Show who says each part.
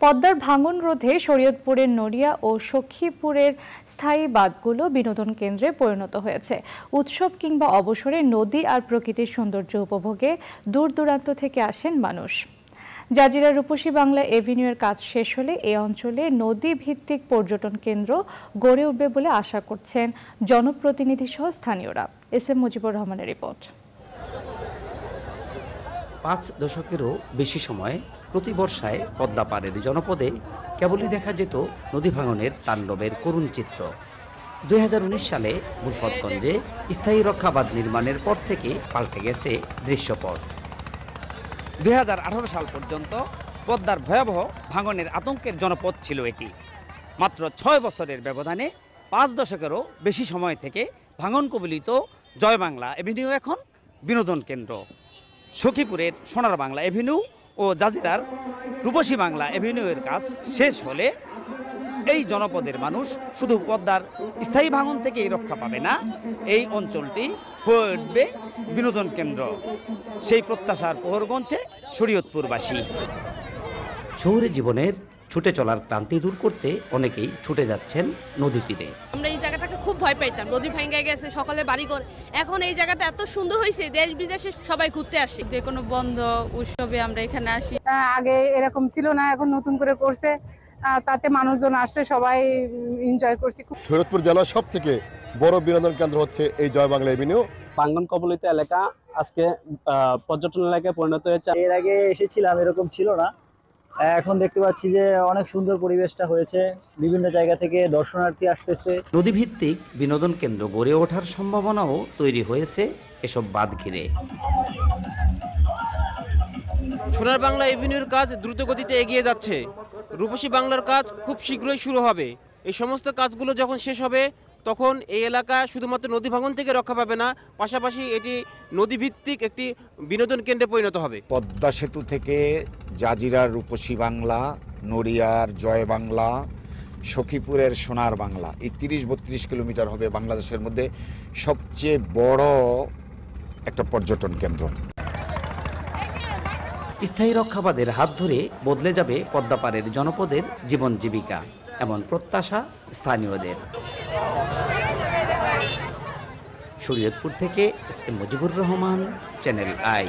Speaker 1: পদ্মার ভাঙন রোধে শরীয়তপুরের নড়িয়া ও সখীপুরের স্থায়ী বাঁধগুলো বিনোদন কেন্দ্রে পরিণত হয়েছে। উৎসব কিংবা অবসরে নদী আর প্রকৃতির সৌন্দর্য উপভোগে দূর দূরান্ত থেকে আসেন মানুষ। জাজিরার রূপসী বাংলা এভিনিউয়ের কাজ শেষ হলে এই অঞ্চলে নদী ভিত্তিক পর্যটন কেন্দ্র গড়ে উঠবে বলে আশা করছেন জনপ্রতিনিধি সহ স্থানীয়রা। এস এম মুজিবুর রহমানের রিপোর্ট।
Speaker 2: ৫ দশকেরও বেশি সময় প্রতি বর্ষায় পদ্মা পাড়ের জনপদে কেবলই দেখা যেত নদী ভাঙনের তাণ্ডবের করুণ চিত্র। ২০১৯ সালে মুলফতগঞ্জে স্থায়ী রক্ষাবাঁধ নির্মাণের পর থেকে পাল্টে গেছে দৃশ্যপট।
Speaker 3: ২০১৮ সাল পর্যন্ত পদ্মার ভয়াবহ ভাঙনের আতঙ্কের জনপদ ছিল এটি। মাত্র ৬ বছরের ব্যবধানে ৫ দশকেরও বেশি সময় থেকে ভাঙন কবলিত জয় বাংলা এভিনিউ এখন বিনোদন কেন্দ্র। সখীপুরের সোনার বাংলা এভিনিউ ও জাজিরার রূপসী বাংলা এভিনিউয়ের কাজ শেষ হলে এই জনপদের মানুষ শুধু পদ্মার স্থায়ী ভাঙন থেকেই রক্ষা পাবে না, এই অঞ্চলটি হয়ে উঠবে বিনোদন কেন্দ্র। সেই প্রত্যাশার প্রহর গুনছে শরীয়তপুরবাসী।
Speaker 2: শহুরে জীবনের ছুটে চলার ক্লান্তি দূর করতে অনেকেই ছুটে যাচ্ছেন নদী তীরে।
Speaker 4: আমরা এই জায়গাটাকে খুব ভয় পাইতাম, নদী ভেঙে গেছে, সকালে বাড়ি ঘর। এখন এই জায়গাটা এত সুন্দর হয়েছে, দেশ বিদেশে সবাই ঘুরতে আসে।
Speaker 5: যে কোনো বন্ধ উৎসবে আমরা এখানে আসি।
Speaker 6: আগে এরকম ছিল না, এখন নতুন করে করছে, তাতে মানুষজন আসছে, সবাই এনজয় করছে।
Speaker 7: শরীয়তপুর জেলার সব থেকে বড় বিনোদন কেন্দ্র হচ্ছে এই জয় বাংলা এভিনিউ।
Speaker 8: ভাঙন কবলিত এলাকা আজকে পর্যটন এলাকায় পরিণত হয়েছে।
Speaker 9: এর আগে এসেছিলাম, এরকম ছিল না। এখন দেখতে পাচ্ছি যে অনেক সুন্দর পরিবেশটা হয়েছে, বিভিন্ন জায়গা থেকে দর্শনার্থী আসতেছে।
Speaker 2: নদীভিত্তিক বিনোদন কেন্দ্র গড়ে ওঠার সম্ভাবনাও তৈরি হয়েছে এসব বাঁধ ঘিরে।
Speaker 10: সোনার বাংলা এভিনিউর কাজ দ্রুত গতিতে এগিয়ে যাচ্ছে। রূপসী বাংলার কাজ খুব শীঘ্রই শুরু হবে। এই সমস্ত কাজগুলো যখন শেষ হবে তখন এই এলাকা শুধুমাত্র নদী ভাঙন থেকে রক্ষা পাবে না, পাশাপাশি এটি নদীভিত্তিক একটি বিনোদন কেন্দ্রে পরিণত হবে।
Speaker 11: পদ্মা সেতু থেকে জাজিরার রূপসী বাংলা, নড়িয়ার জয় বাংলা, সখীপুরের সোনার বাংলা, এই ৩০-৩২ কিলোমিটার হবে বাংলাদেশের মধ্যে সবচেয়ে বড় একটা পর্যটন কেন্দ্র।
Speaker 2: স্থায়ী রক্ষাবাদের হাত ধরে বদলে যাবে পদ্মাপাড়ের জনপদের জীবন জীবিকা, এমন প্রত্যাশা স্থানীয়দের। শরীয়তপুর থেকে S M Mujibur Rahman, channel I.